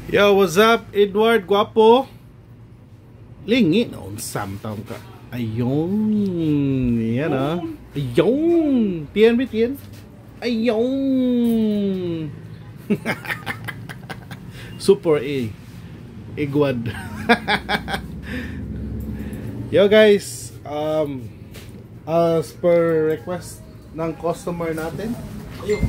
Yo, what's up, Edward Guapo? Lingi na unsam taong ka. Ayun. Yan ah. Ayun. Tiyan ba tiyan? Ayun. Super A. Igwad. Yo guys, as per request ng customer natin. Ayun.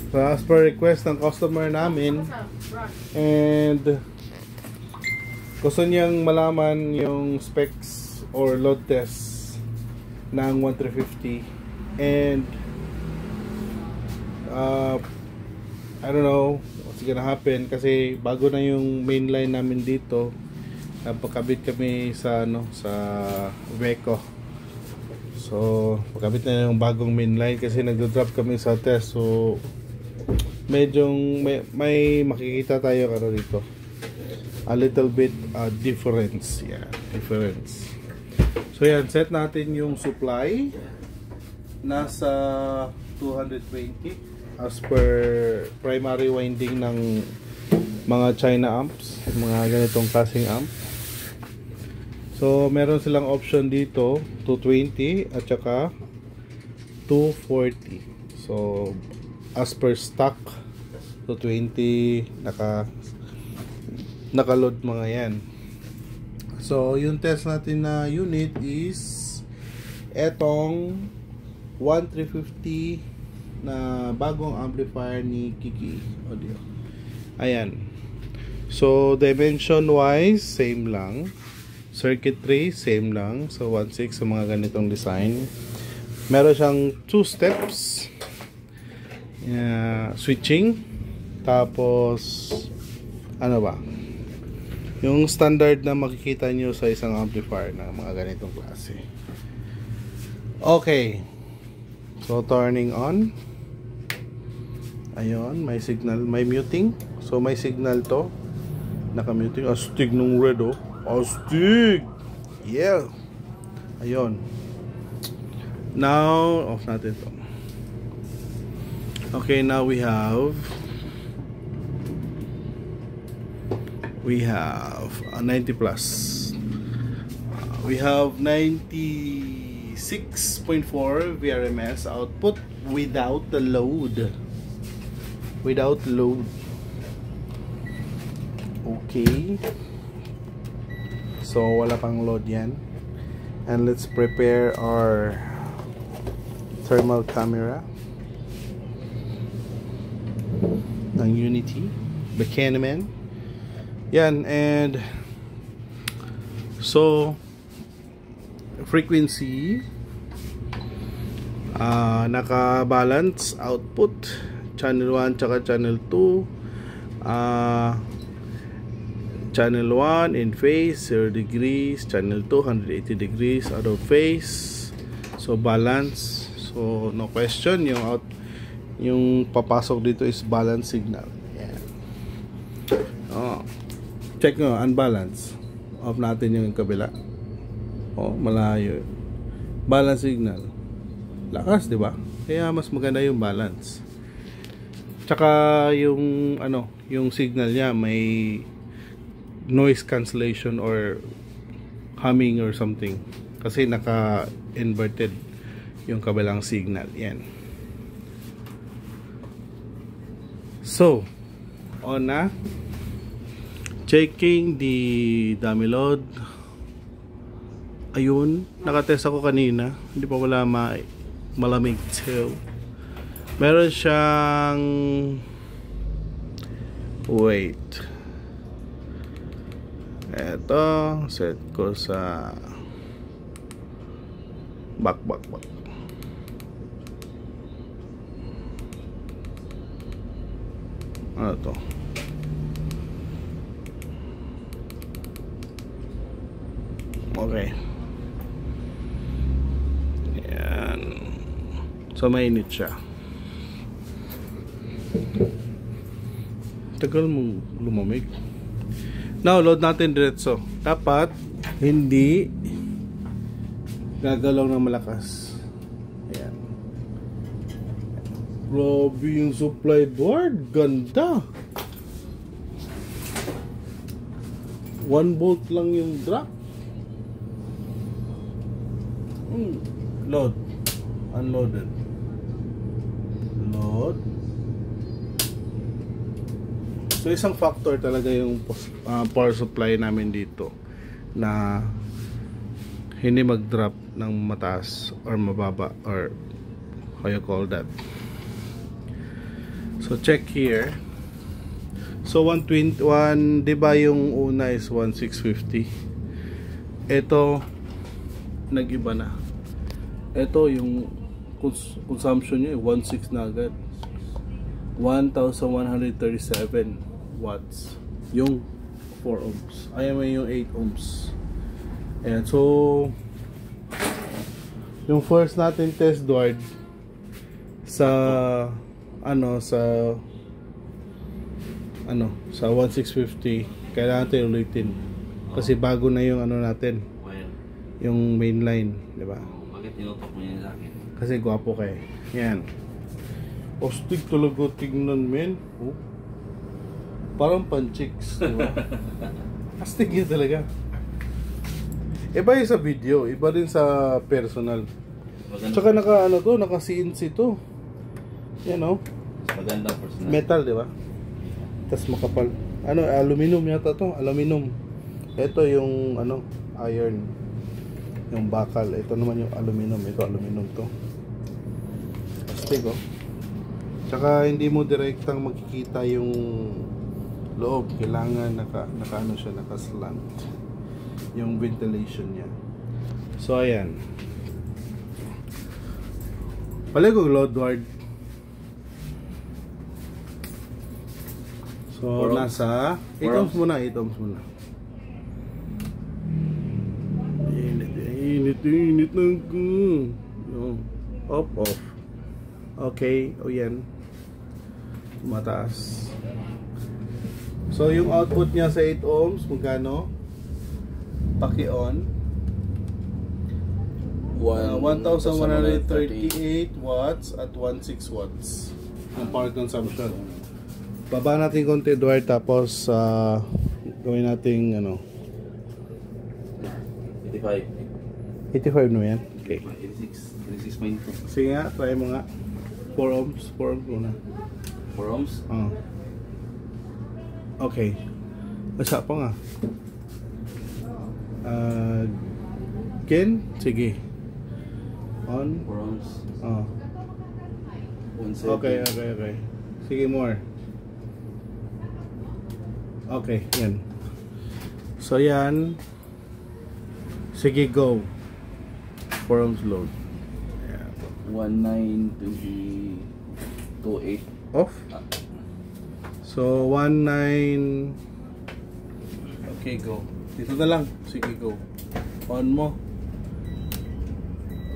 So, as per request ng customer namin, and gusto niyang malaman yung specs or load test ng 1350, and I don't know what's gonna happen kasi bago na yung main line namin dito. Pagkabit kami sa sa Veco. So pagkabit na yung bagong main line kasi nagdo-drop kami sa test. So medyo may makikita tayo dito, a little bit difference. Yeah, difference. So yan, set natin yung supply nasa 220 as per primary winding ng mga China amps, mga ganitong klaseng amp. So meron silang option dito 220 at saka 240. So as per stock 220 naka-load mga yan. So yung test natin na unit is etong 1350 na bagong amplifier ni Kiki Audio. Ayan. So dimension wise same lang, circuitry same lang. So 1.6 sa mga ganitong design. Meron siyang 2 steps switching, tapos ano ba yung standard na makikita nyo sa isang amplifier na mga ganitong klase. Okay, so turning on. Ayun, may signal, may muting. So may signal to, naka-muting. Astig nung red, oh, astig. Yeah, ayun. Now off natin to. Okay, now we have a 90 plus. We have 96.4 VRMS output without the load. Without load. Okay. So wala pang load yan. And let's prepare our thermal camera ng Unity Buchanan. Yan, and so frequency naka-balance output channel 1 tsaka channel 2. Channel 1 in phase 0 degrees, channel 2 180 degrees out of phase. So balance, so no question, yung papasok dito is balance signal. Yan. Oh, check nyo, unbalance. Off natin yung kabila. Oh, malayo. Balance signal. Lakas, di ba? Kaya mas maganda yung balance. Tsaka yung yung signal niya may noise cancellation or humming or something. Kasi naka-inverted yung kabilang signal. Yan. So, on na. Checking the dummy load. Ayun, nakatest ako kanina. Hindi pa wala malamig too. Meron siyang wait. Eto, set ko sa back. Ano to? Okay. Yan. So mainit siya. Tagal mong lumamig. Now load natin diretso. Dapat hindi gagalaw ng malakas. Ayan. Grabe yung supply board. Ganda. 1 volt lang yung drop. Load. Unloaded. Load. So isang factor talaga yung power supply namin dito na hindi mag-drop ng mataas or mababa, or how you call that. So check here. So 121, di ba yung una is 1650? Ito nag-iba na. Ito yung consumption niya 16 na agad. 1137 watts yung 4 ohms. Ayan mo yung 8 ohms. Ayan, so yung first natin test Duard sa sa 1650, kailangan natin ulitin kasi bago na yung natin, yung main line, di ba? Bakit tinutok mo yan sa akin? Kasi gwapo kayo. Yan. Ostig talaga tignan, men. Oh. Parang pan-chicks, di ba? Astig yun talaga. Iba yung sa video, iba din sa personal. Tsaka naka CNC to. Yan o. Magandang personal. Metal, di ba? Tas makapal. Aluminum yata to. Aluminum. Ito yung iron. Yung bakal. Ito naman yung aluminum. Ito aluminum to. Astig oh. Tsaka hindi mo direktang makikita yung loob. Kailangan naka-slant yung ventilation niya. So ayan. Paligog load Duard. So nasa 8 ohms muna, 8 ohms muna. Init ng ko. Off. Okay, o yan. Mataas. So yung output niya sa 8 ohms, magkano? Paki-on. 1138 watts at 16 watts ang power consumption. Baba natin konti Duard, tapos gawin natin 85 na yan. Okay. 86.2. Sige nga, try mo nga. 4 ohms muna. 4 ohms? Okay. Basa pa nga. Ken? Sige. On? 4 ohms. 170. Okay. Sige, more. Okay, yan. So yan. Sige, go. 4 ohms load. Ayan. 1928. Off. So 19. Okay, go. Dito na lang. Sige, go. On mo.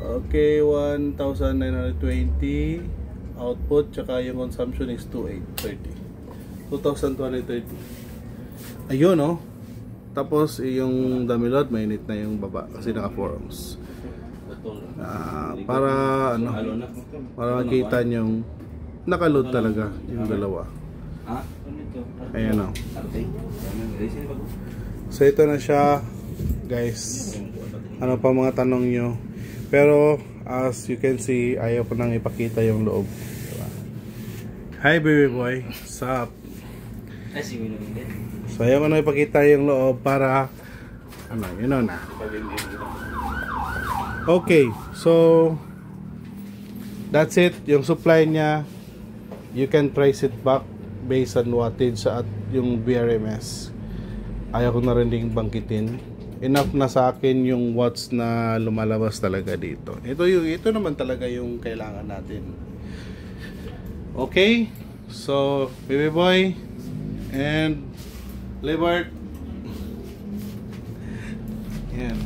Okay, 1920 output, tsaka yung consumption is 2230. Ayun oh. Tapos yung damilod mainit na yung baba kasi naka 4 ohms. Para para makita nyo nakaload talaga yung dalawa. Ayan oh. So ito na siya guys. Ano pa mga tanong nyo? Pero as you can see, ayaw ko nang ipakita yung loob. Diba? Hi baby boy, what's up? So ayaw ko nang ipakita yung loob para yun na. Okay, so that's it. Yung supply niya, you can trace it back based on wattage at yung VRMS. Ayaw ko na rin ding bangkitin. Enough na sa akin yung watts na lumalabas talaga dito. Ito naman talaga yung kailangan natin. Okay? So, baby boy and Libert. Yan.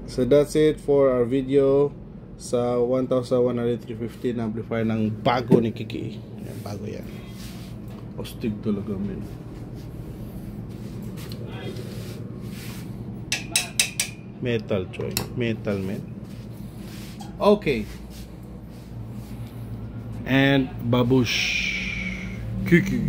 So that's it for our video sa 1150 na amplifier ng bago ni Kiki. Yan, bago yan. Ostig talaga men. Metal choy. Metal man. Okay. And babush. Kiki.